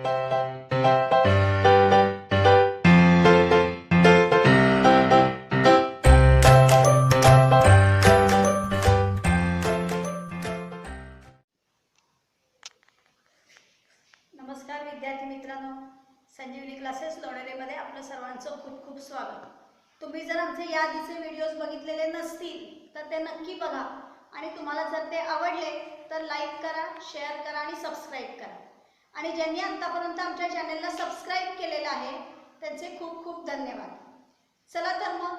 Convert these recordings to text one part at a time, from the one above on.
नमस्कार विद्यार्थी मित्रांनो, संजीवनी क्लासेस लोणेरेमध्ये आपलं सर्वांचं खूप खूप स्वागत. तुम्ही जर आमचे याआधीचे व्हिडिओज बघितलेले नसतील तर ते नक्की बघा आणि तुम्हाला जर ते आवडले तर लाईक करा, शेअर करा आणि सबस्क्राईब करा. आणि ज्यांनी आतापर्यंत आमच्या चॅनलला सबस्क्राईब केलेलं आहे त्यांचे खूप खूप धन्यवाद. चला तर मग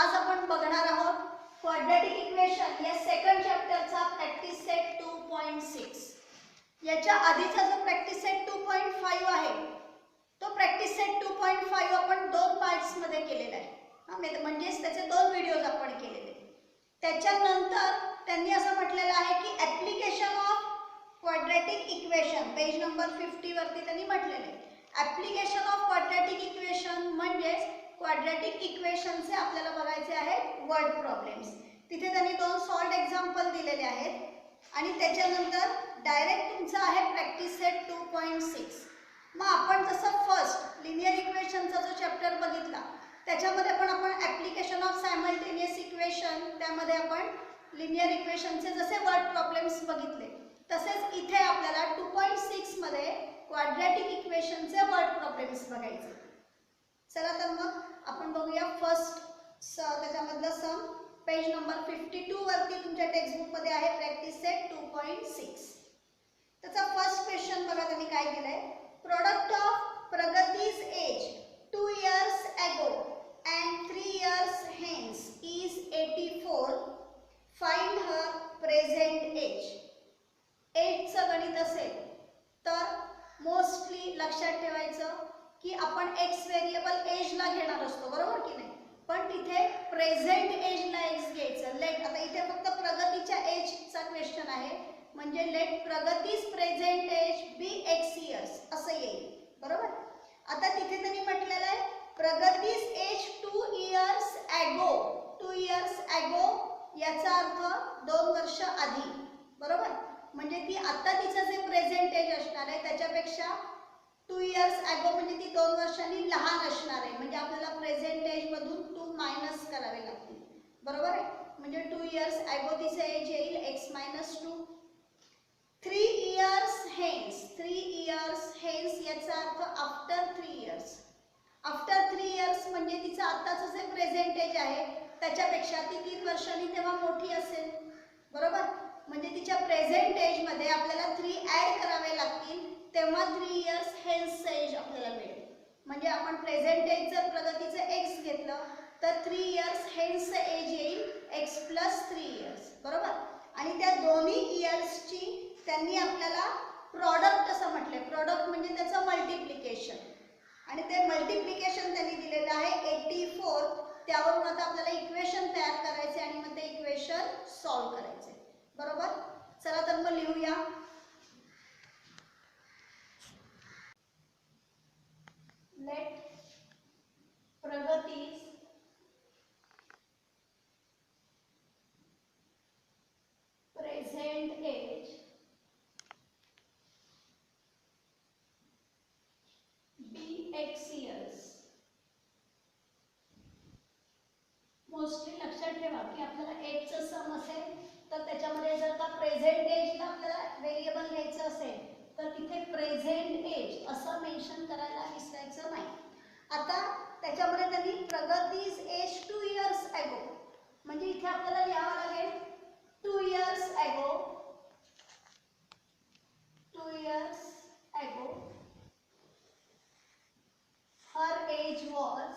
आज आपण बघणार आहोत क्वाड्रॅटिक इक्वेशन या सेकंड चॅप्टरचा प्रॅक्टिस सेट 2.6. याच्या आधीचा जो प्रॅक्टिस सेट 2.5 आहे तो प्रॅक्टिस सेट 2.5 आपण दोन पार्ट्स मध्ये केलेला आहे. म्हणजेच त्याचे दोन व्हिडिओज आपण केलेले. त्याच्यानंतर त्यांनी असं म्हटलेलं आहे की application of quadratic equation, page number 50 वरती त्यांनी म्हटलेले आहे ऍप्लिकेशन ऑफ क्वाड्रॅटिक इक्वेशन म्हणजेच क्वाड्रॅटिक इक्वेशनचे आपल्याला बघायचे आहेत वर्ड प्रॉब्लेम्स. तिथे त्यांनी दोन सॉल्व्ड एक्झाम्पल दिलेले आहेत आणि त्याच्यानंतर डायरेक्ट तुमचा आहे प्रॅक्टिस सेट 2.6. मग आपण जसं फर्स्ट लिनियर इक्वेशनचा जो चॅप्टर बघितला त्याच्यामध्ये पण आपण ऍप्लिकेशन ऑफ सायमल्टेनियस इक्वेशन, त्यामध्ये आपण लिनियर इक्वेशनचे जसे वर्ड प्रॉब्लेम्स बघितले तसेच इथे आपल्याला 2.6 मध्ये क्वाड्रॅटिक इक्वेशनचे वर्ड प्रॉब्लेम्स बघायचे. चला तर मग आपण बघूया फर्स्ट त्याच्यामधलं सम. पेज नंबर 52 वरती तुमच्या टेक्स्टबुक मध्ये आहे प्रॅक्टिस सेट 2.6. त्याचा फर्स्ट क्वेश्चन बघा त्यांनी काय दिलंय. प्रोडक्ट ऑफ प्रगतीज age 2 years ago and 3 years hence is 84. Find her present age. एजचं गणित असेल तर मोस्टली लक्षात ठेवायचं की आपण एक्स व्हेरिएबल एजला घेणार असतो, बरोबर की नाही. पण तिथे प्रेझेंट एजला एक्स घ्यायचं. लेट, आता इथे फक्त प्रगतीच्या एजचा क्वेश्चन आहे म्हणजे लेट प्रगतीज प्रेझेंट एज बी एक्स इयर्स असं येईल, बरोबर. आता तिथे त्यांनी म्हटलेलं आहे प्रगतीज age 2 years ago. 2 years ago याचा अर्थ 2 वर्ष आधी, बरोबर. म्हणजे ती आता तिचं जे प्रेझेंट एज असणार आहे त्याच्यापेक्षा 2 years ago म्हणजे ती 2 वर्षांनी लहान असणार आहे. म्हणजे आपल्याला प्रेझेंट एज मधून 2 मायनस करावे लागतील, बरोबर आहे. म्हणजे 2 years ago तिचं एज येईल x - 2. 3 years hence. 3 years hence याचा अर्थ आफ्टर 3 years. आफ्टर 3 years म्हणजे तिचं आताचं जे प्रेझेंट एज आहे त्याच्यापेक्षा ती 3 वर्षांनी तेव्हा मोठी असेल, बरोबर. म्हणजे तिच्या प्रेझेंट एज मध्ये आपल्याला 3 ऍड करावे लागतील तेव्हा 3 years hence एज आपल्याला मिळेल. म्हणजे आपण प्रेझेंट एज जर प्रगतीचं x घेतलं तर 3 years hence एज येईल x + 3 years, बरोबर. आणि त्या दोन्ही इयर्सची त्यांनी आपल्याला प्रॉडक्ट असं म्हटलंय. प्रॉडक्ट म्हणजे त्याचं मल्टिप्लिकेशन आणि ते मल्टिप्लिकेशन त्यांनी दिलेलं आहे 84. त्यावरून आता आपल्याला इक्वेशन तयार करायचे आणि मग ते इक्वेशन सॉल्व्ह करायचे, बरोबर. चला तर मग लिहूया. लेट प्रगतीज प्रेझेंट एज बी एक्स इयर्स. मोस्टली लक्षात ठेवा की आपल्याला एजचं सम असेल तर त्याच्यामध्ये जर का प्रेझेंट एजला आपल्याला व्हेरिएबल घ्यायचं असेल तर तिथे प्रेझेंट एज असं मेन्शन करायला विसरायचं नाही. आता त्याच्यामध्ये त्यांनी प्रगतीज एज 2 years ago म्हणजे इथे आपल्याला लिहावं लागेल 2 years ago. 2 years ago her age was.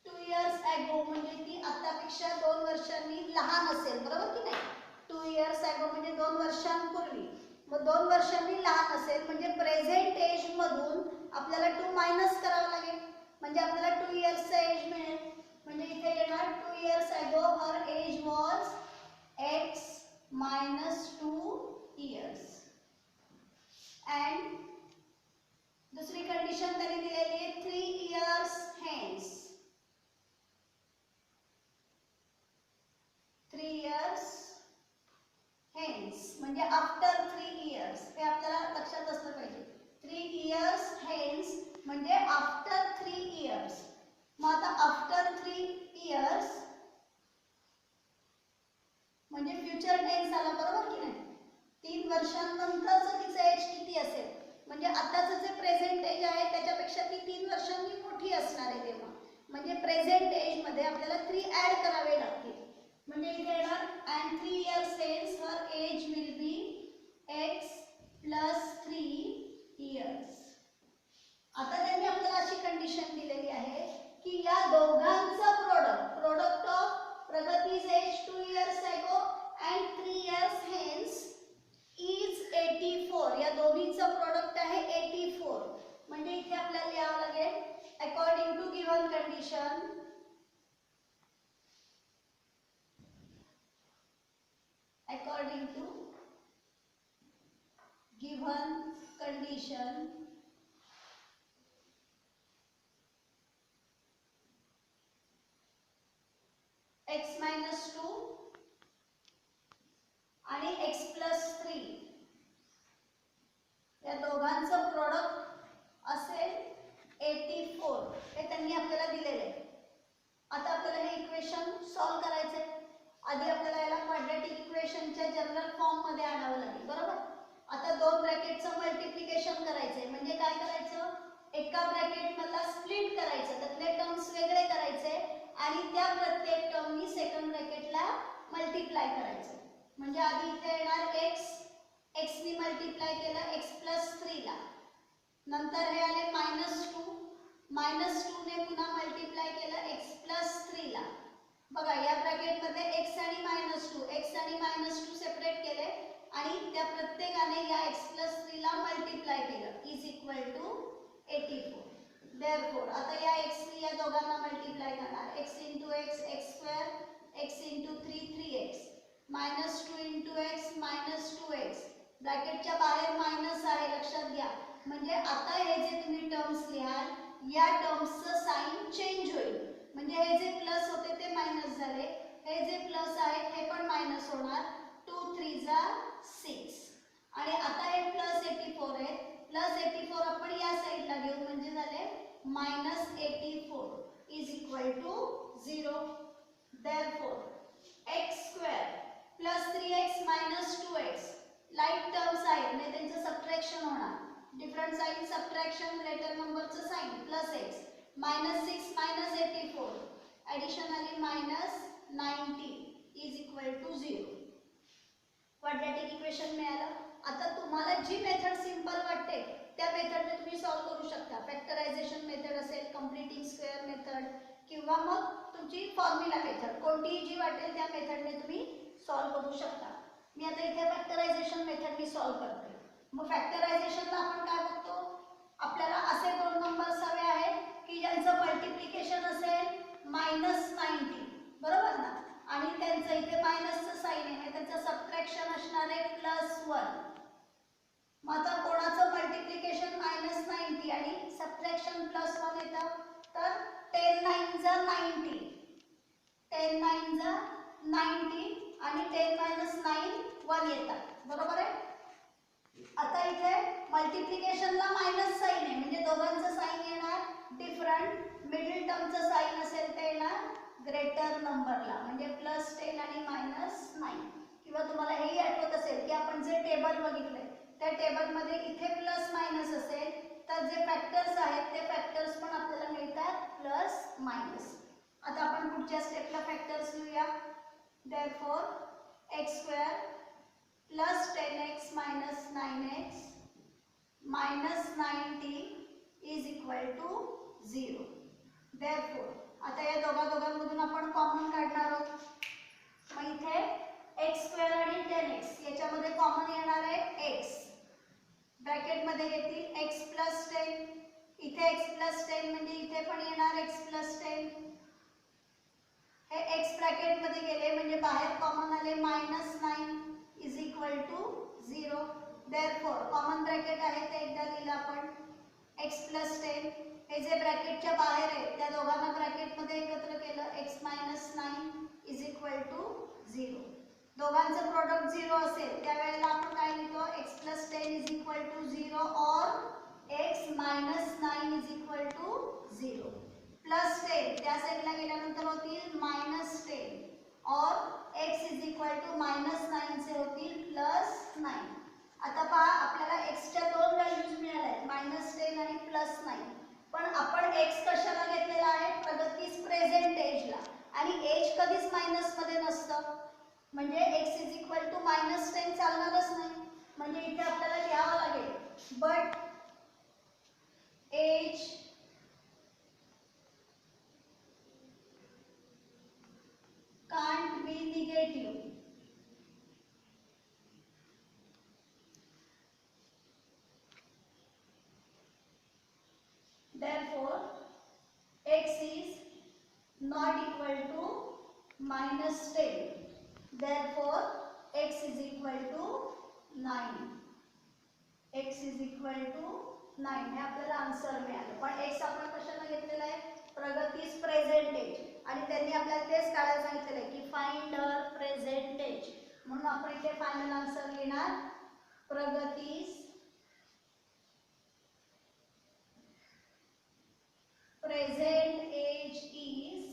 2 years ago म्हणजे ती आतापेक्षा 2 वर्षांनी लहान असेल, बरोबर की नाही. 2 years ago म्हणजे 2 वर्षांपूर्वी. मग 2 वर्षांनी लहान असेल म्हणजे प्रेझेंट एज मधून आपल्याला 2 मायनस करावं लागेल म्हणजे आपल्याला 2 years एज मिळेल. म्हणजे इथे येणार 2 years ago her age was x - 2 years. and दुसरी कंडिशन त्यांनी दिलेली आहे 3 years hence. 3 years hence म्हणजे आफ्टर 3 years. हे आपल्याला वर्षांनंतरचं तिचं एज किती असेल, म्हणजे आताचं जे प्रेझेंट एज आहे त्याच्यापेक्षा ती 3 वर्षांनी मोठी असणार आहे तेव्हा, म्हणजे प्रेझेंट एज मध्ये आपल्याला 3 ऍड करावे लागतील. म्हणजे इथे येणार and 3 years hence her age will be x plus 3 years. आता त्यांनी आपल्याला अशी कंडिशन दिलेली आहे की या दोघांचं प्रोडक्ट ऑफ प्रगतीज age 2 years ago and 3 years hence is 84. या दोन्हीचं प्रोडक्ट आहे 84. म्हणजे इथे आपल्याला लिहावं लागेल according to given condition, according to given condition x minus 2 आणि x plus 3 या दोघांचं प्रोडक्ट असेल 84. हे त्यांनी आपल्याला दिलेले आहे. आता आपल्याला हे इक्वेशन सॉल्व करायचे आहे. आधी आपल्याला याला क्वाड्रॅटिक इक्वेशनच्या जनरल फॉर्म मध्ये आणावं लागेल, बरोबर. आता दोन ब्रॅकेटचं मल्टिप्लिकेशन करायचंय. म्हणजे काय करायचं, एका ब्रॅकेट मधला स्प्लिट करायचं, त्यातले टर्म्स वेगळे करायचे आणि त्या प्रत्येक टर्मनी सेकंड ब्रॅकेटला मल्टिप्लाय करायचं. म्हणजे आधी इथे येणार x नी मल्टिप्लाय केलं x प्लस 3 ला, नंतर हे आले -2 ने पुन्हा मल्टिप्लाय केलं x प्लस 3 ला. बघा या ब्रॅकेट मध्ये x आणि -2 सेपरेट केले आणि त्या प्रत्येकाने या x प्लस 3 ला मल्टिप्लाय केलं इज इक्वल टू 84. देअरफॉर आता या x नी या दोघांना मल्टिप्लाय करणार x * x x² x * 3 3x -2 * x -2x. ब्रॅकेटच्या बाहेर मायनस आहे लक्षात घ्या. म्हणजे आता हे जे तुम्ही टर्म्स लिहाल या टर्म्सचं साइन चेंज होईल. म्हणजे हे जे प्लस होते ते मायनस झाले, हे जे प्लस आहेत हे पण मायनस होणार. 2 3 जा 6 आणि आता हे प्लस 84 आहे. प्लस 84 आपण या साइडला घेऊ म्हणजे झाले -84 is equal to 0. Therefore x² plus 3x minus 2x like terms आहेत म्हणजे त्यांचं सबट्रॅक्शन होणार. डिफरंट साइन सबट्रॅक्शन ग्रेटर नंबरचं sign plus x -6 -84 additionally -90 is equal to 0. Quadratic equation मिळालं. आता तुम्हाला जी मेथड सिंपल वाटते त्या मेथडने तुम्ही सॉल्व करू शकता. फॅक्टरायझेशन मेथड असेल, कंप्लीटिंग स्क्वेअर मेथड किंवा मग तुमची फॉर्म्युला मेथड, कोणतीही जी वाटेल त्या मेथडने तुम्ही सॉल्व करू शकता. मी आता इथे फॅक्टरायझेशन मेथडनी सॉल्व करते. मग फॅक्टरायझेशनला आपण काय बघतो, आपल्याला असे दोन नंबर्स हवे आहेत की ज्यांचं मल्टिप्लिकेशन असेल -90, बरोबर ना, आणि त्यांचं इथे मायनसचं साइन आहे, त्यांचं सबट्रॅक्शन असणार आहे +1. मग आता कोणाचं मल्टिप्लिकेशन -90 आणि सबट्रॅक्शन +1 येतं, तर 10 9 जा 90, 10 9 जा 90 आणि 10 - 9 1 येतात, बरोबर आहे. आता इथे मल्टिप्लिकेशनला मायनस साइन आहे म्हणजे दोघांचं साइन येणार डिफरंट. मिडल टर्मचं साइन असेल ते येणार ग्रेटर नंबरला म्हणजे +10 आणि -9. किंवा तुम्हाला हेही आठवत असेल की आपण जे टेबल बघितले त्या टेबलमध्ये इथे प्लस मायनस असेल तर जे फॅक्टर्स आहेत ते फॅक्टर्स पण आपल्याला मिळतात प्लस मायनस. आता आपण पुढच्या स्टेपला फॅक्टर्स लिहूया. Therefore x² plus 10x minus 9x minus 90 is equal to 0. Therefore आता या दोघांमधून आपण कॉमन काढणार आहोत. मग इथे x² आणि 10x याच्यामध्ये कॉमन येणार आहे x, ब्रॅकेटमध्ये येतील x प्लस 10, इथे x प्लस 10 म्हणजे इथे पण येणार x प्लस 10. हे x ब्रॅकेटमध्ये गेले म्हणजे बाहेर कॉमन आले -9 is equal to 0. Therefore common bracket आहे ते एकदा लिहिलं आपण x प्लस 10. हे जे ब्रॅकेटच्या बाहेर आहे त्या दोघांना ब्रॅकेटमध्ये एकत्र केलं x minus 9 is equal to 0. दोघांचं प्रोडक्ट 0 असेल त्यावेळेला आपण काय लिहितो x plus 10 is equal to 0 और x minus 9 is equal to 0. Plus 10 त्या साईडला गेल्यानंतर होतील -10 और x इज इक्वल टू -9 से होतील +9. आता पहा आपल्याला एक्सच्या दोन व्हॅल्यूज मिळाल्या आहेत, -10 आणि +9. पण आपण एक्स कशाला घेतलेला आहे? प्रगतीस प्रेझेंटेजला. आणि एज कधीच मायनस मध्ये नसतं, म्हणजे x -10 चालणारच नाही. म्हणजे इथे आपल्याला लिहावं लागेल but age can't be negative. Therefore, x is not equal to -10. Therefore, x is equal to 9. x is equal to 9 हे आपल्याला आन्सर मिळालं. पण x आपण कशाला घेतलेला आहे? प्रगतीस प्रेझेंटेज. आणि त्यांनी आपल्याला तेच काढायला सांगितलेलं आहे की फाइंड हर प्रेझेंटेज. म्हणून आपण इथे फायनल आन्सर लिहिणार प्रगतीस present age is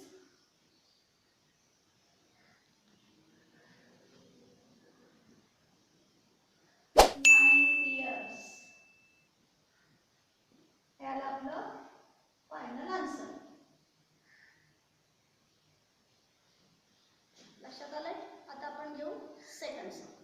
9 years. याला आपलं फायनल आन्सर. लक्षात आलंय? आता आपण घेऊ second some.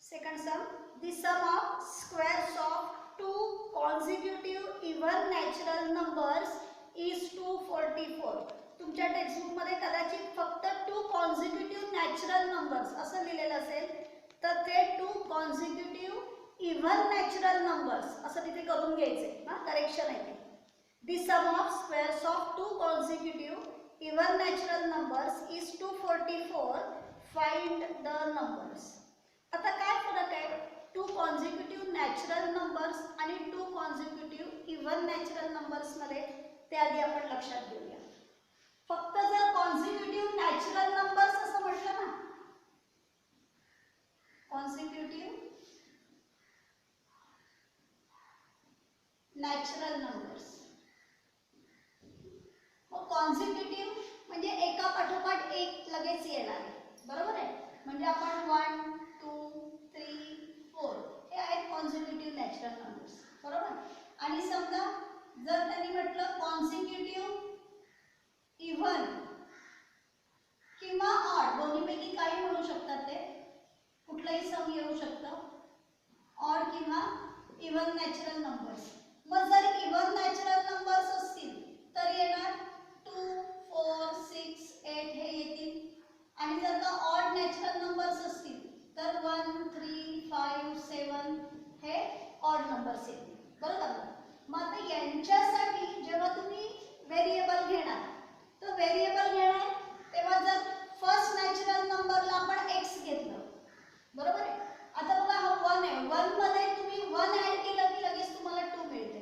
Second sum, the sum of squares of two consecutive even natural numbers is 244. तुमच्या टेक्स्टबुक मध्ये कदाचित फक्त 2 consecutive natural numbers असं लिहिलेलं असेल, तर ते 2 consecutive even natural numbers असं तिथे करून घ्यायचे. करेक्शन आहे. The sum of squares of 2 consecutive even natural numbers is 244. Find the numbers. आता काय फरक आहे 2 कॉन्झिक्युटिव्ह नॅचरल नंबर्स आणि 2 कॉन्झिक्युटिव्ह इव्हन नॅचरल नंबर्स मध्ये? ते आधी आपण लक्षात घेऊया. फक्त जर कॉन्झिक्युटिव्ह नॅचरल नंबर्स असं म्हटलं ना, कॉन्झिक्युटिव्ह नॅचरल नंबर्स, मग कॉन्झिक्युटिव्ह म्हणजे एका पाठोपाठ एक लगेच येणार आहे, बरोबर आहे. म्हणजे आपण 1 2 3 4 हे आहेत कॉन्झिक्युटिव्ह नॅचरल नंबर्स, बरोबर. आणि समजा जर त्यांनी म्हटलं कॉन्झिक्युटिव्ह इव्हन किंवा ऑड, दोन्हीपैकी काही म्हणू शकतात, ते कुठलाही सम येऊ शकतं, ऑड किंवा इव्हन नॅचरल नंबर्स. मग जर इव्हन नॅचरल नंबर्स असतील तर येणार 2 4 6 8 हे येतील. आणि जर का ऑड नॅचरल नंबर्स असतील तर 1 3 5 7 हे ऑड नंबर्स येतील, बरोबर. मग आता यांच्यासाठी जेव्हा तुम्ही व्हेरिएबल घेणार, तर व्हेरिएबल घेणार तेव्हा जर फर्स्ट नॅचरल नंबरला आपण x घेतलं, बरोबर आहे. आता बघा हा 1 आहे, 1 मध्ये तुम्ही 1 ऍड केलं की लगेच तुम्हाला 2 मिळते,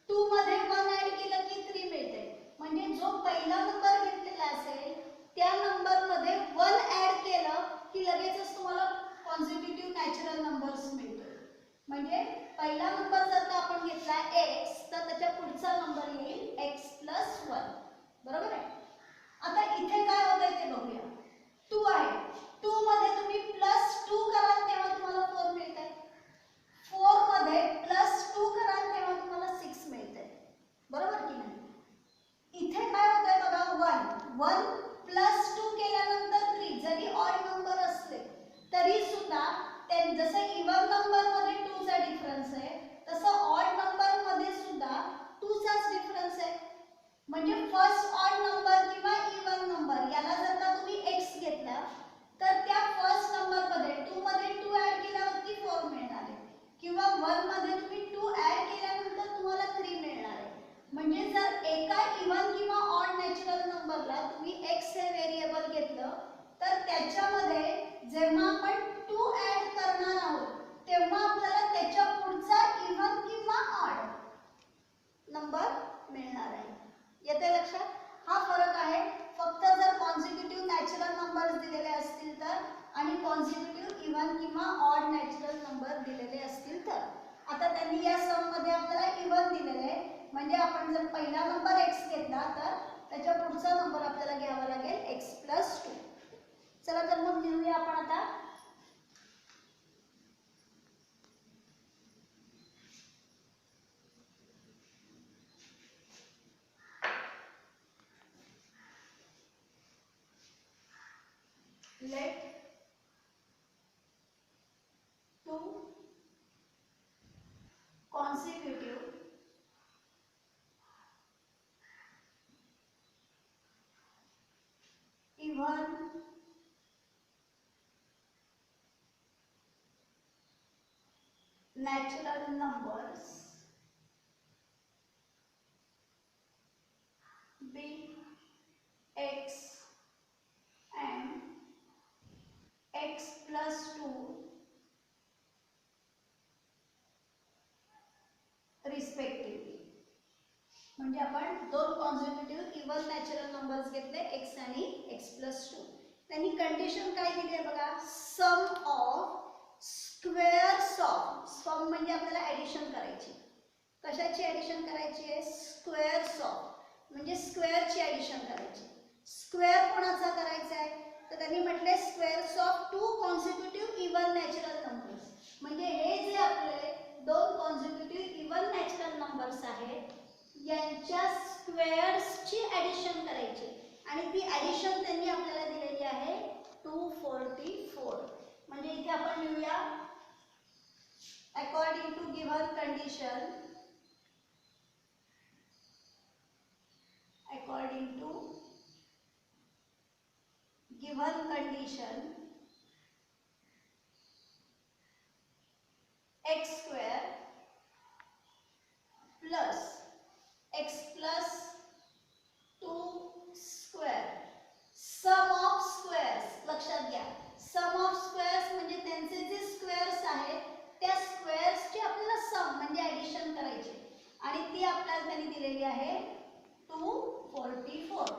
2 मध्ये 1 ऍड केलं की 3 मिळते. म्हणजे जो पहिला नंबर घेतलेला असेल त्या नंबर मध्ये 1 ऍड केलं की लगेचच तुम्हाला कॉन्झिक्युटिव्ह नॅचरल नंबर्स मिळतो. म्हणजे पहिला नंबर जर का आपण घेतला x, तर त्याच्या पुढचा नंबर येईल x + 1, बरोबर आहे. आता इथे काय होतंय ते बघूया. 2 आहे, 2 मध्ये तुम्ही +2 कराल तेव्हा तुम्हाला 4 मिळते, 4 मध्ये +2 कराल तेव्हा तुम्हाला 6 मिळते, बरोबर की नाही. इथे काय होतंय बघा, 1 +2 केल्यानंतर 3, जरी ऑड नंबर असले तरी सुद्धा जसं इव्हन नंबर मध्ये 2 चा डिफरन्स आहे, तसं ऑड नंबर मध्ये सुद्धा 2 चाच डिफरन्स आहे. म्हणजे फर्स्ट ऑड नंबर किंवा इव्हन नंबर याला जर का तुम्ही x घेतला तर त्या फर्स्ट नंबर मध्ये 2 मध्ये 2 ऍड केल्यावरती 4 मिळणार आहे, किंवा 1 मध्ये तुम्ही 2 ऍड केल्यानंतर तुम्हाला 3 मिळणार आहे. म्हणजे जर एका इव्हन किंवा ऑड नॅचरल नंबरला तुम्ही x हे व्हेरिएबल घेतलं तर त्याच्यामध्ये जेव्हा आपण 2 ऍड करणार आहोत तेव्हा आपल्याला त्याच्या पुढचा इव्हन किंवा ऑड नंबर मिळणार आहे. येते लक्षात? हा फरक आहे. फक्त जर कॉन्झिक्युटिव्ह नॅचरल नंबर्स दिलेले असतील तर, आणि कॉन्झिक्युटिव्ह इव्हन किंवा ऑड नॅचरल नंबर दिलेले असतील तर. आता त्यांनी या सम मध्ये आपल्याला इव्हन दिलेले आहे, म्हणजे आपण जर पहिला नंबर x घेतला तर त्याच्या पुढचा नंबर आपल्याला घ्यावा लागेल x+2. चला तर मग लिहूया आपण आता. let 2 consecutive even natural numbers be x and x+2 respectively. म्हणजे आपण दोन कॉन्झिक्युटिव्ह इव्हन नॅचरल नंबर्स घेतले x आणि x+2. त्यांनी कंडिशन काय दिली आहे बघा, सम ऑफ स्क्वेअर्स ऑफ. सम म्हणजे आपल्याला ॲडिशन करायची. कशाची ॲडिशन करायची आहे? स्क्वेअर्स ऑफ म्हणजे स्क्वेअरची ॲडिशन करायची. स्क्वेअर कोणाचा करायचा आहे? तर त्यांनी म्हटले squares of 2 consecutive even natural numbers. म्हणजे हे जे आपले दोन कॉन्झिक्युटिव्ह इव्हन नॅचरल नंबर्स आहेत यांच्या स्क्वेअर्सची ॲडिशन करायची. आणि ती ॲडिशन त्यांनी आपल्याला दिलेली आहे 244. म्हणजे इथे आपण लिहूया according to given condition, according to given condition x square plus x plus 2 square. sum of squares लक्षात घ्या, sum of squares म्हणजे त्यांचे जे स्क्वेअर्स आहेत त्या स्क्वेअर्सची आपल्याला सम म्हणजे ॲडिशन करायची आणि ती आपल्याला त्यांनी दिलेली आहे 244.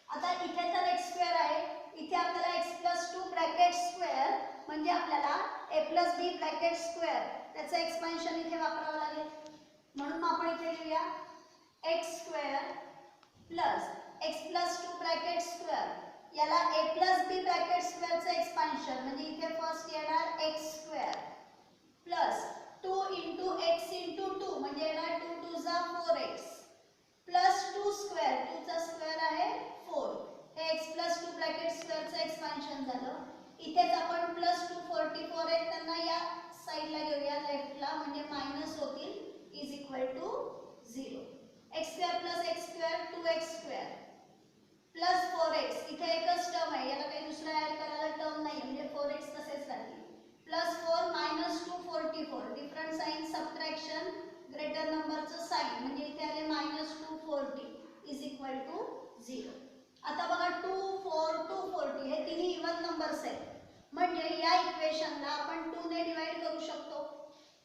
आता इथे तर x स्क्वेअर आहे, इथे आपल्याला x+2 ब्रॅकेट स्क्वेअर म्हणजे आपल्याला a+b ब्रॅकेट स्क्वेअर त्याचं एक्सपान्शन इथे वापरावं लागेल. म्हणून आपण इथे लिहूया x square plus x+2 bracket square. याला a+b ब्रॅकेट स्क्वेअरचं एक्सपान्शन म्हणजे इथे फर्स्ट येणार x स्क्वेअर प्लस 2 × x × 2 म्हणजे येणार 2 2 जा 4x प्लस 2 स्क्वेअर, 2 चा स्क्वेअर आहे 4. हे x+2 ब्रॅकेट स्क्वेअरचं एक्सपान्शन झालं. इथेच आपण +244 आहेत त्यांना या साईडला घेऊया लेफ्टला म्हणजे मायनस होतील is equal to 0. x square plus x square 2x square plus 4x. इथे एकच टर्म आहे, याला काही दुसरा ऍड करायला टर्म नाही म्हणजे 4x तसेच राहतील. Plus 4 minus 244 different sign subtraction greater नंबरचं साइन म्हणजे इथे आले -240 इज इक्वल टू 0. आता बघा 2 4 240 हे तिन्ही इव्हन नंबर्स आहेत म्हणजे या इक्वेशनला आपण 2 ने डिवाइड करू शकतो.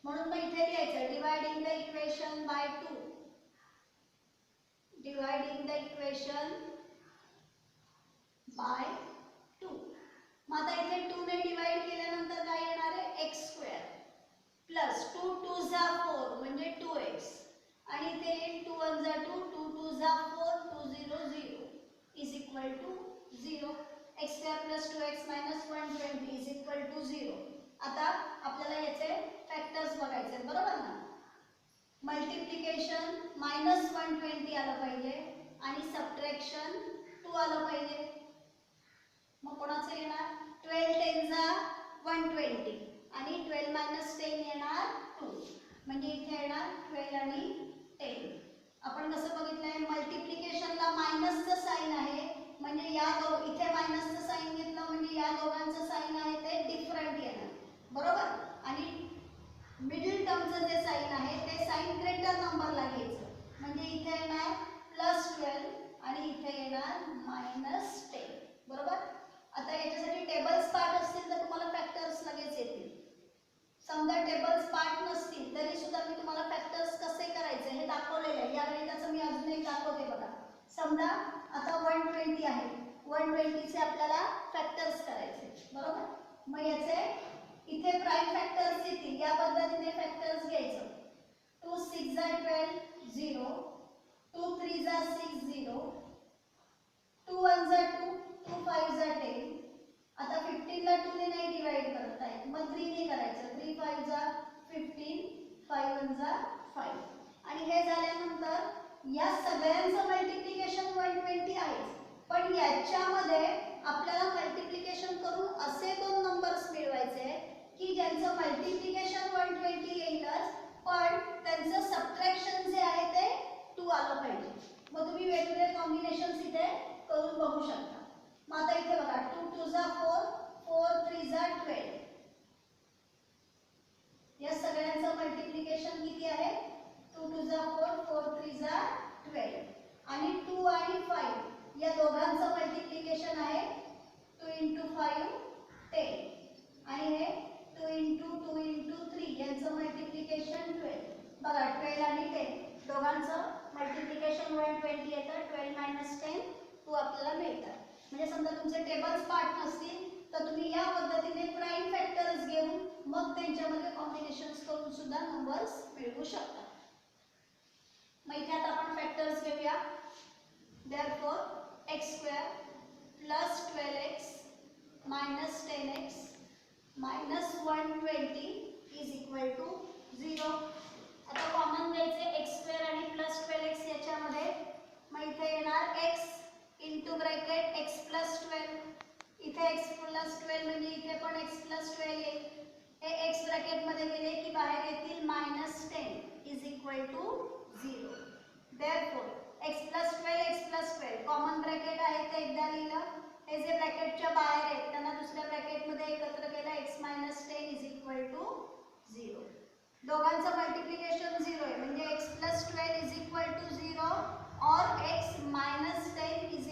म्हणून मग इथे लिहायचं dividing the equation by 2. Dividing the equation by 2. मग आता इथे 2 ने डिवाइड केल्यानंतर काय येणार आहे x स्क्वेअर प्लस 2 2 जा 4 म्हणजे 2x आणि इथे 2 1 जा 2 2 2 जा 4 2 0 0 is equal to 0. x square plus 2x minus 120 is equal to 0. आता आपल्याला याचे फॅक्टर्स बघायचे बरोबर ना. मल्टिप्लिकेशन -120 आलं पाहिजे आणि सबट्रॅक्शन 2 आलं पाहिजे. मग कोणाचं येणार 12 10 जा 120 आणि 12 - 10 येणार 2 म्हणजे इथे येणार 12 आणि 10. आपण कसं बघितलंय मल्टिप्लिकेशनला मायनसचं साइन आहे म्हणजे या इथे मायनसचं साइन घेतलं म्हणजे या दोघांचं साइन आहे ते डिफरंट येणार बरोबर. आणि मिडल टर्मचं जे साइन आहे ते साइन ग्रेटर नंबरला घ्यायचं म्हणजे इथे येणार +12 आणि इथे येणार -10 बरोबर. आता याच्यासाठी टेबल्स पार्ट असतील तर तुम्हाला फॅक्टर्स लगेच येतील. समजा टेबल्स पार्ट नसतील तरी सुद्धा मी तुम्हाला फॅक्टर्स कसे करायचे हे दाखवलेले आहे. यावेळी त्याचं मी अजून एक दाखवते बघा. समजा आता 120 आहे, 120 चे आपल्याला फॅक्टर्स करायचे बरोबर. मग याचे इथे प्राइम फॅक्टर्स येतील या पद्धतीने फॅक्टर्स घ्यायचं. 2 6 जा 12 0 2 3 जा 6 0 आता 15 ला 2 ने नाही डिवाइड करत आहे, मग 3 ने करायचं. 3 5 जा 15, 5 1 जा 5. आणि हे झाल्यानंतर या सगळ्यांचं मल्टिप्लिकेशन 120 आहे, पण याच्यामध्ये आपल्याला मल्टिप्लिकेशन करून असे दोन नंबर्स मिळवायचे की ज्यांचं मल्टिप्लिकेशन 120 येईलच, पण त्यांचं सबट्रॅक्शन जे आहे ते 2 आलं पाहिजे. मग तुम्ही वेगवेगळे कॉम्बिनेशन्स इथे करून बघू शकता. मग आता इथे बघा 2 2 जा 4, 4 3 जा 12. या सगळ्यांचं मल्टिप्लिकेशन किती आहे? 2 2 जा 4, 4 3 जा 12. आणि 2 आणि 5 या दोघांचं मल्टिप्लिकेशन आहे 2 × 5 10. आणि हे 2 × 2 × 3 यांचं मल्टिप्लिकेशन 12. बघा 12 आणि 10 दोघांचं मल्टिप्लिकेशन 120 येतं. 12 - 10 2 आपल्याला मिळतात. म्हणजे समजा तुमचे टेबल्स पार्ट नसतील तर तुम्ही या पद्धतीने प्राइम फॅक्टर्स घेऊन मग त्यांच्यामध्ये कॉम्बिनेशन्स करून सुद्धा नंबर्स मिळवू शकता. मग इथे आता आपण फॅक्टर्स घेऊया. therefore x² + 12x - 10x - 120 = 0. आता कॉमन घ्यायचे x² आणि +12x याच्यामध्ये. मग इथे येणार x × ब्रॅकेट x + 12. इथे x + 12 म्हणजे इथे पण x + 12 येईल. हे x ब्रॅकेट मध्ये गेले की बाहेर येतील -10 = 0. therefore x + 12 x + 12 common bracket आहे ते एकदा लिहिलं. हे जे ब्रॅकेटच्या बाहेर आहेत त्यांना दुसऱ्या ब्रॅकेट मध्ये एकत्र केलं. x - 10 = 0. दोघांचं मल्टिप्लिकेशन 0 आहे म्हणजे x + 12 = 0 और x - 10 =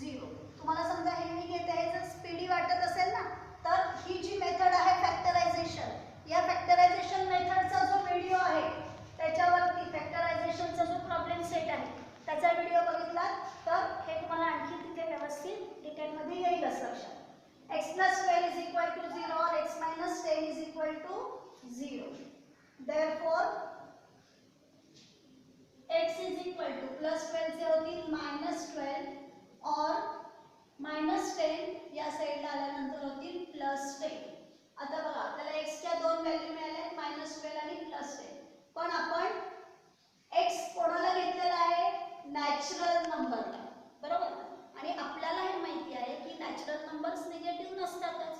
0. तुम्हाला समजा हे मी घेते हे जर स्पीडी वाटत असेल ना तर ही जी मेथड आहे फॅक्टरायझेशन, या फॅक्टरायझेशन मेथडचा जो व्हिडिओ आहे त्याच्यावरती फॅक्टरायझेशनचा जो प्रॉब्लेम सेट आहे त्याचा व्हिडिओ बघितला तर हे तुम्हाला आणखी तिथे व्यवस्थित डिटेलमध्ये येईलच लक्षात. x + 12 = 0 और x - 10 = 0. therefore x +12 से होतील -12 और -10 या साइडला आल्यानंतर होतील +10. आता बघा आपल्याला x च्या दोन व्हॅल्यू मिळाल्या -12 आणि +10. पण आपण x कोणाला घेतलेला आहे? नॅचरल नंबरला, बरोबर. आणि आपल्याला हे माहिती आहे की नॅचरल नंबर्स निगेटिव्ह नसतातच,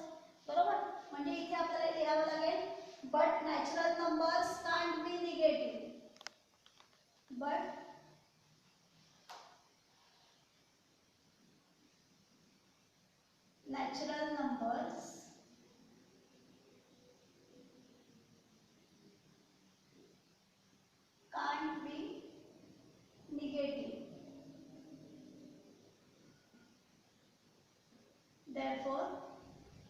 बरोबर. म्हणजे इथे आपल्याला लिहावं लागेल but natural numbers can't be negative. but natural numbers can't be negative. therefore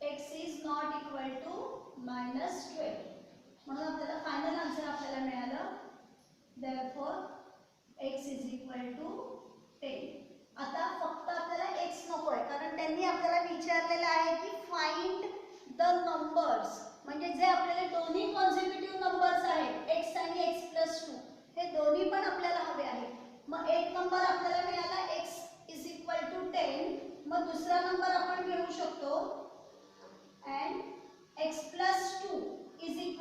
x is not equal to -12. म्हणून आपल्याला फायनल आन्सर आपल्याला मिळालं. therefore x = 10. आता फक्त आपल्याला x नकोय कारण त्यांनी आपल्याला विचारलेलं आहे की फाइंड द नंबर्स, म्हणजे जे आपल्याला दोन्ही कॉन्सिक्युटिव्ह नंबर्स आहेत x आणि x + 2 हे दोन्ही पण आपल्याला हवे आहेत. मग एक नंबर आपल्याला मिळाला x = 10. मग दुसरा नंबर आपण घेऊ शकतो and x + 2 = 10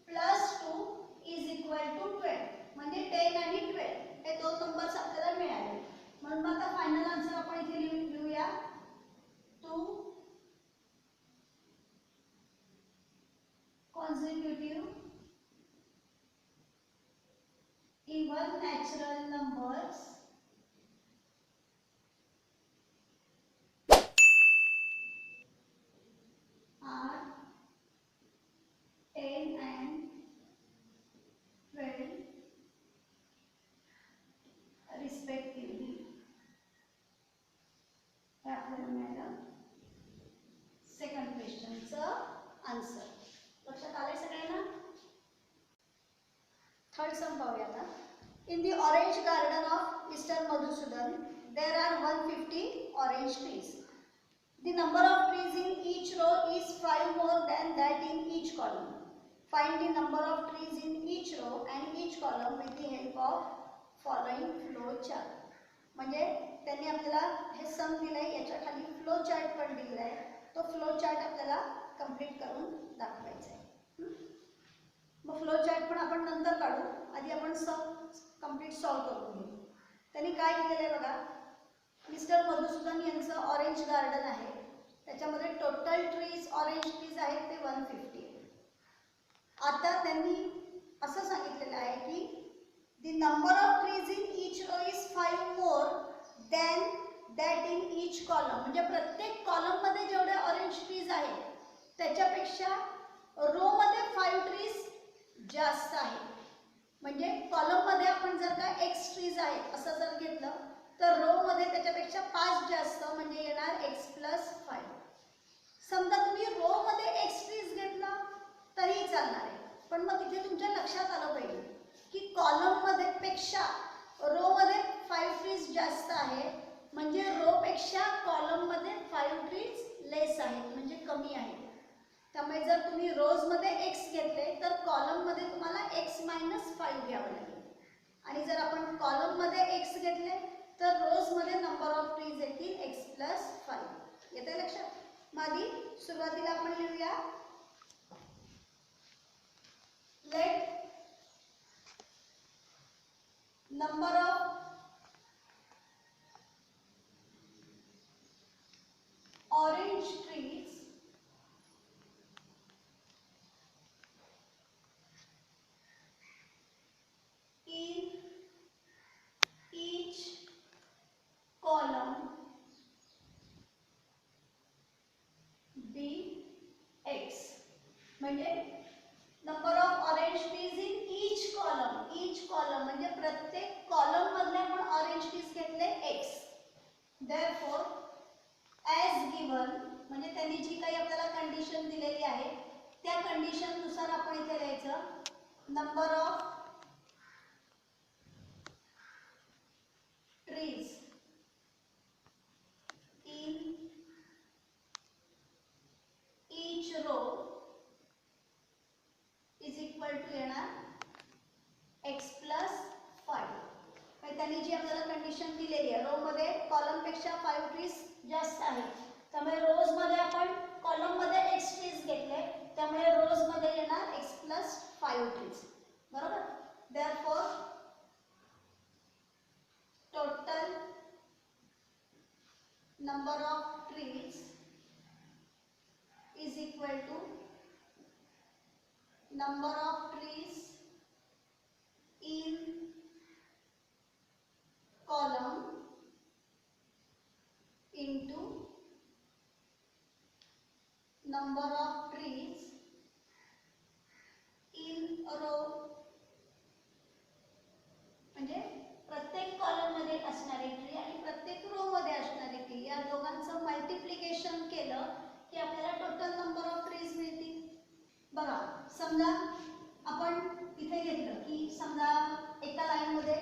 + 2 = 12. म्हणजे 10 आणि 12 हे दोन नंबर्स आपल्याला मिळाले. म्हणून आता फायनल आन्सर आपण इथे लिहूया 2 consecutive even natural numbers are 10 and 12 respectively. हे आपल्याला मिळालं सेकंड क्वेश्चनचं आन्सर. लक्षात आलंय सगळ्यांना? थर्ड सम पाहूया आता. In the orange garden of mister Madhusudan there are 150 orange trees. The number of trees in each row is 5 more than that in each column. Find the number of trees in each row and each column with the help of following flow chart. म्हणजे त्यांनी आपल्याला हे सम दिलंय, याच्या खाली flow chart पण दिलेला आहे. तो फ्लो चार्ट आपल्याला कंप्लीट करून दाखवायचा आहे. मग फ्लो चार्ट पण आपण नंतर काढू, आधी आपण सम कंप्लीट सॉल्व करून घेऊ. त्यांनी काय दिलेलं आहे बघा, मिस्टर मधुसूदन यांचं ऑरेंज गार्डन आहे, त्याच्यामध्ये टोटल ट्रीज ऑरेंज ट्रीज आहेत ते 150. आता त्यांनी असं सांगितलेलं आहे की the number of trees in each row is 5 more than that in each column. म्हणजे प्रत्येक कॉलम मध्ये जेवढे ऑरेंज ट्रीज आहेत त्याच्यापेक्षा रो मध्ये 5 ट्रीज जास्त आहेत. म्हणजे कॉलम मध्ये आपण जर का x ट्रीज आहेत असं जर घेतलं तर रो मध्ये त्याच्यापेक्षा 5 जास्त, म्हणजे येणार x + 5. समजा तुम्ही रो मध्ये x ट्रीज घेतला तरी चालणार आहे, पण मग तिथे तुमच्या लक्षात आलं पाहिजे की कॉलम मध्ये पेक्षा रो मध्ये 5 ट्रीज जास्त आहे, म्हणजे रो पेक्षा कॉलम मध्ये 5 ट्रीज लेस आहेत, म्हणजे कमी आहेत. त्यामुळे जर तुम्ही रोज मध्ये x घेतले तर कॉलम मध्ये तुम्हाला x - 5 घ्यावं लागेल. आणि जर आपण कॉलम मध्ये x घेतले तर रोज मध्ये नंबर ऑफ ट्रीज येतील x + 5. येते लक्षात? आधी सुरुवातीला आपण लिहूया, late number of orange trees in each column be x. म्हणजे number of orange trees in each column म्हणजे प्रत्येक कॉलम मधले आपण ऑरेंज ट्रीज घेतले x. देअरफॉर ॲज गिवन, म्हणजे त्यांनी जी काही आपल्याला कंडिशन दिलेली आहे त्या कंडिशन नुसार आपण इथे लिहायचं number of trees in each row is equal to येणार x + 5. त्यांनी जी आपल्याला कंडिशन दिलेली आहे, रो मध्ये कॉलम पेक्षा 5 ट्रीज जास्त आहेत, त्यामुळे रोज मध्ये आपण कॉलम मध्ये x ट्रीज घेतले, त्यामुळे रोज मध्ये येणार x + 5 ट्रीज. बरोबर? Therefore total number of trees is equal to number of trees in column into number of trees in row. म्हणजे प्रत्येक कॉलम मध्ये असणारी ट्री आणि प्रत्येक रो मध्ये असणारी ट्री या दोघांचं मल्टिप्लिकेशन केलं की आपल्याला टोटल नंबर ऑफ ट्रीज मिळतील. बघा, समजा आपण इथे घेतलं की समजा एका लाईन मध्ये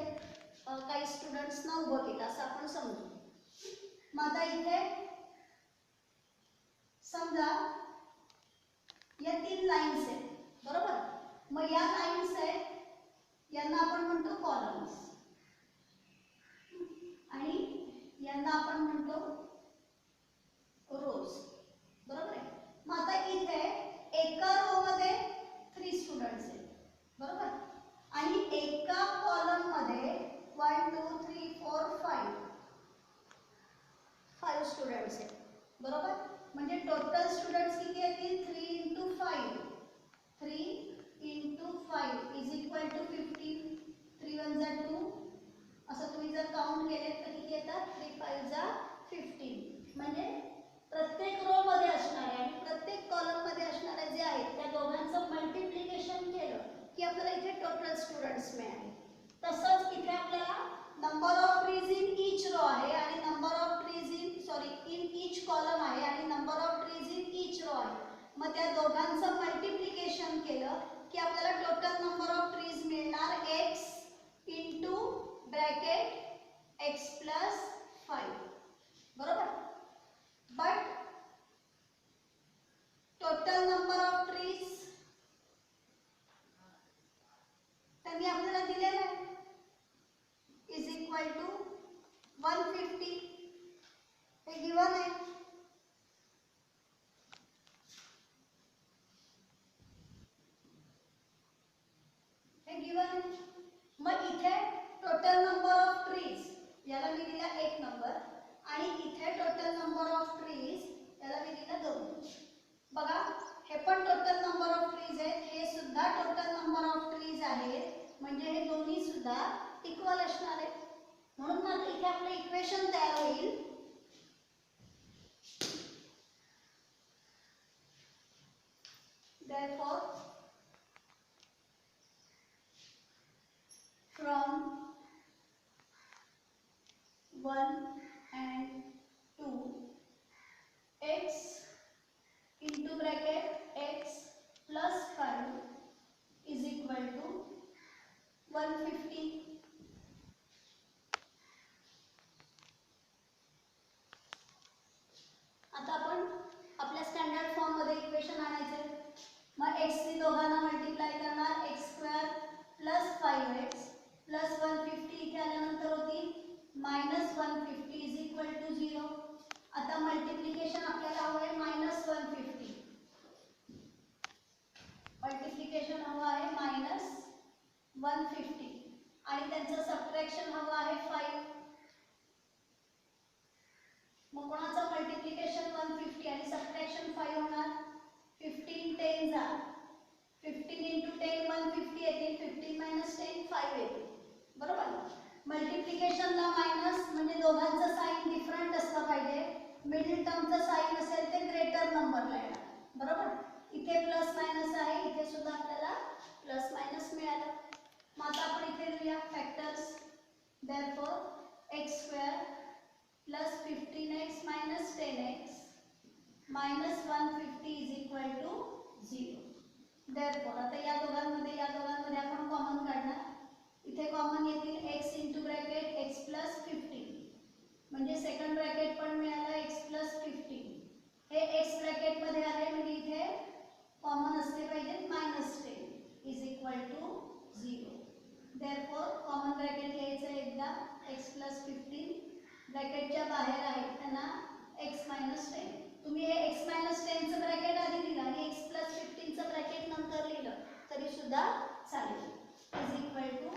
काही स्टुडंट्स ना उभं केलं असं आपण समजू. मग आता इथे समजा या 3 लाईन्स आहेत, बरोबर? मग या लाईन्स आहेत, यांना आपण म्हणतो कॉलम्स आणि यांना आपण म्हणतो रोज. बरोबर आहे? मग आता इथे एका रो मध्ये 3 स्टुडंट्स आहेत, बरोबर? आणि एका कॉलम मध्ये 1 2 3 4 5 स्टुडंट्स आहेत, बरोबर? म्हणजे टोटल स्टुडंट्स किती येतील? 3 × 5 3 × 5 इज इक्वल टू 15. 3 1 जा 2, असं तुम्ही जर काउंट केले तर किती येतात? 3 5 जा 15. म्हणजे प्रत्येक रो मध्ये असणारे आणि प्रत्येक कॉलम मध्ये असणारे जे आहेत त्या दोघांचं मल्टिप्लिकेशन केलं की आपल्याला इथे टोटल स्टुडंट्स मिळाले. तसंच इथे आपल्याला number of trees in each row आहे आणि number of trees in each column आहे आणि number of trees in each row आहे. मग त्या दोघांचं मल्टिप्लिकेशन केलं की आपल्याला टोटल नंबर ऑफ ट्रीज मिळणार x × ब्रॅकेट x + 5. गिवन आहे. हे गिवन आहे. मग इथे टोटल नंबर ऑफ ट्रीज याला मी दिला 1 नंबर आणि इथे टोटल नंबर ऑफ ट्रीज याला मी दिला 2. बघा हे पण टोटल नंबर ऑफ ट्रीज आहेत, हे सुद्धा टोटल नंबर ऑफ ट्रीज आहेत, म्हणजे हे दोन्ही सुद्धा इक्वल असणार आहेत. म्हणून मग इथे आपलं इक्वेशन तयार होईल. Therefore from 1 and 2 x into bracket x plus 5 is equal to 150. आता आपण आपल्या स्टँडर्ड फॉर्म मध्ये इक्वेशन आणायचे. मग x ने दोघांना मल्टिप्लाय करणार x² प्लस 5x प्लस 150 इथे आल्यानंतर होतील -150 इज इक्वल टू 0. आता मल्टिप्लिकेशन आपल्याला हवं आहे -150, मल्टिप्लिकेशन हवं आहे -150 आणि त्यांचं सबट्रॅक्शन हवं आहे 5. मग कोणाचं मल्टिप्लिकेशन 150 आणि सबट्रॅक्शन 5 होणार. 15 10 जा 15 into 10 150 येतील, 15 - 10 5 येतील. बरोबर. मल्टिप्लिकेशनला मायनस म्हणजे दोघांचं साइन डिफरंट असलं पाहिजे. मिडल टर्मचं साइन असेल ते ग्रेटर नंबरला येणार. बरोबर. इथे प्लस मायनस आहे, इथे सुद्धा आपल्याला प्लस मायनस मिळालं. मग आता आपण इथे लिहूया factors. Therefore x² plus 15x minus 10x minus 150 is equal to 0. Therefore आता या दोघांमध्ये आपण कॉमन काढणार. इथे कॉमन येतील x into bracket x plus 15 म्हणजे सेकंड ब्रॅकेट पण मिळाला x प्लस 15. हे x ब्रॅकेट मध्ये आले म्हणजे इथे कॉमन असले पाहिजे -10 is equal to 0. Therefore common bracket घ्यायचं एकदा x प्लस 15 ब्रॅकेटच्या बाहेर आहे त्यांना x मायनस 10. तुम्ही हे x मायनस 10 चं ब्रॅकेट आधी लिहिलं आणि x प्लस 15 चं ब्रॅकेट नंतर लिहिलं तरी सुद्धा चालेल. Is equal to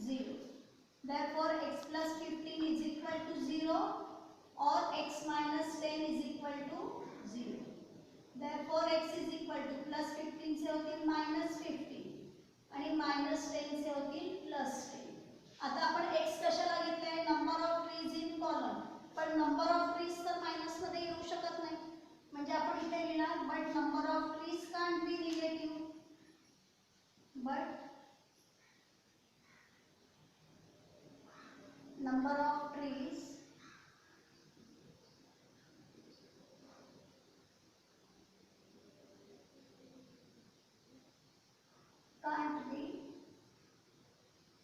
0. Therefore x plus 15 is equal to 0 or x minus 10 is equal to 0. Therefore x is equal to plus 15 से होतील -15 आणि -10 से होतील +10. आता आपण x कशाला घेतलाय number of trees in column, पण नंबर ऑफ ट्रीज तर मायनस मध्ये येऊ शकत नाही म्हणजे आपण इथे लिहिणार but number of trees can't be negative. But number of trees can't be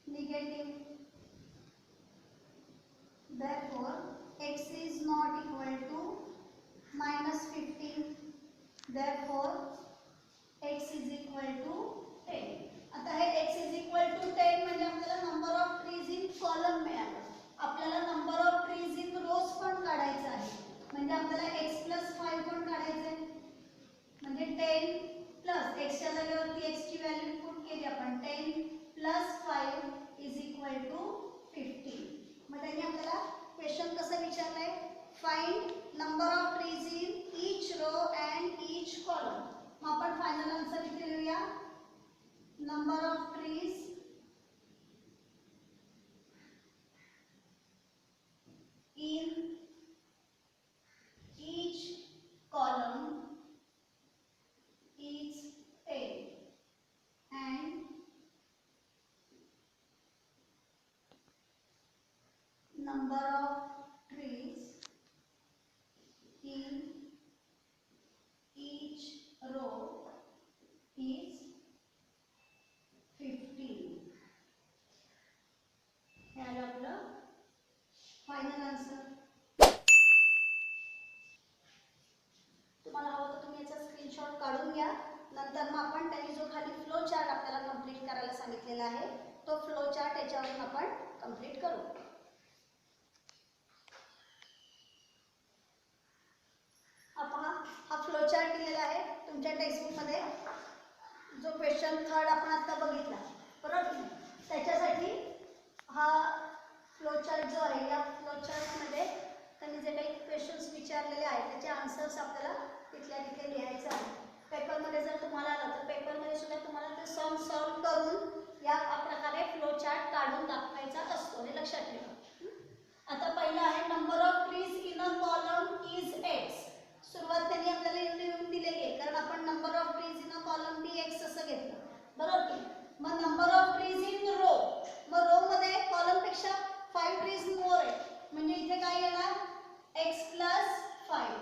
negative. Therefore x is not equal to -15. Therefore x is equal to 10. आता हे x is equal to 10 म्हणजे आपल्याला number of trees in column मिळालं. आपल्याला number of trees in रोज पण काढायचं आहे म्हणजे आपल्याला x प्लस 5 पण काढायचं आहे म्हणजे 10 प्लस x च्या जागेवरती x ची व्हॅल्यू पुट केली आपण 10 प्लस 5 इज इक्वल टू 15. मग त्यांनी आपल्याला क्वेश्चन कसं विचारलंय find number of trees in each row and each column. मग आपण फायनल आन्सर इथे लिहूया number of trees in each column is 10 and number of trees in each row is 15. हे आलं आपलं फायनल आन्सर. तुम्हाला हवं तर तुम्ही याचा स्क्रीनशॉट काढून घ्या. नंतर मग आपण त्यांनी जो खाली फ्लो चार्ट आपल्याला कंप्लीट करायला सांगितलेला आहे तो फ्लो चार्ट याच्यावरून आपण कंप्लीट करू. तुमच्या टेक्स्टबुकमध्ये जो क्वेश्चन 3 आपण आता बघितला बरोबर, त्याच्यासाठी हा फ्लोचार्ट जो आहे या फ्लोचार्टमध्ये त्यांनी जे काही क्वेश्चन्स विचारलेले आहेत त्याचे आन्सर्स आपल्याला तिथल्या तिथे लिहायचं आहे. पेपरमध्ये जर तुम्हाला आलं तर पेपरमध्ये सुद्धा तुम्हाला ते सम सॉल्व करून या प्रकारे फ्लोचार्ट काढून दाखवायचा असतो, हे लक्षात ठेवा. आता पहिलं आहे number of trees in a column is x. सुरुवात त्यांनी आपल्याला लिहून दिलेली आहे कारण आपण number of trees in a column be x असं घेतलं बरोबर की. मग number of trees in row, मग रो मध्ये कॉलम पेक्षा 5 ट्रीज मोर आहे म्हणजे इथे काय येणार x + 5.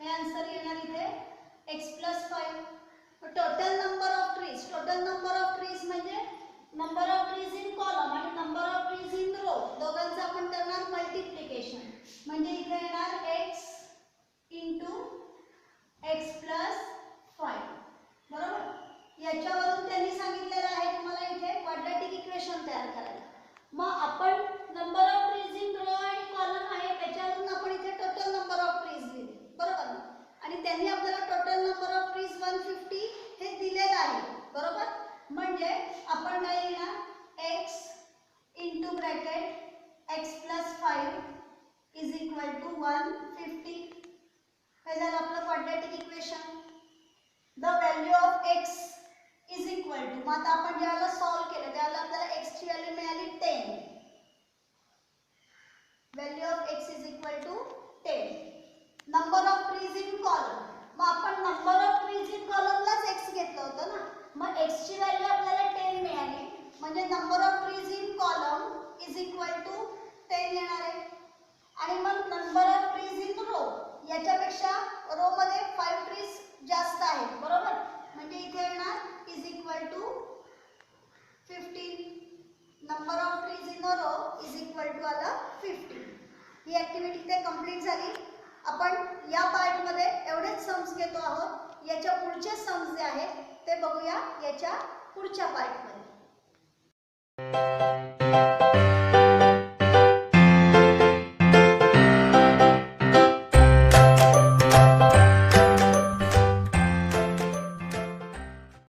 हे आन्सर येणार इथे x + 5. Total number of trees, total number of trees म्हणजे number of trees in column आणि number of trees in row दोघांचं आपण करणार मल्टिप्लिकेशन म्हणजे इथे येणार x × x + 5 बरोबर. याच्यावरून त्यांनी सांगितलेलं आहे तुम्हाला इथे क्वाड्रॅटिक इक्वेशन तयार करायला. मग आपण number of trees in row आणि कॉलम आहे त्याच्यावरून आपण इथे टोटल नंबर ऑफ ट्रीज लिहिले बरोबर ना. आणि त्यांनी आपल्याला टोटल नंबर ऑफ ट्रीज 150 हे दिलेलं आहे बरोबर. म्हणजे आपण काय लिहिणार x × x + 5 = 150. हे झालं आपलं quadratic equation. The value of x = मग आता आपण ज्यावेळेला सॉल्व केलं त्यावेळेला आपल्याला x ची व्हॅल्यू मिळाली 10. Value of x = 10. Number of trees in column, मग आपण नंबर ऑफ ट्रीज इन कॉलमलाच x घेतलं होतं ना. मग x ची व्हॅल्यू आपल्याला 10 मिळाली म्हणजे number of trees in column = 10 येणार आहे. आणि मग number of trees in row, याच्यापेक्षा रो मध्ये 5 ट्रीज जास्त आहेत बरोबर म्हणजे इथे येणार = 15. Number of trees in row आलं 15. ही ऍक्टिव्हिटी इथे कंप्लीट झाली. आपण या पार्ट मध्ये एवढेच सम्स घेतो आहोत. याच्या पुढचे सम्स जे आहेत ते बघूया याच्या पुढच्या पार्ट मध्ये.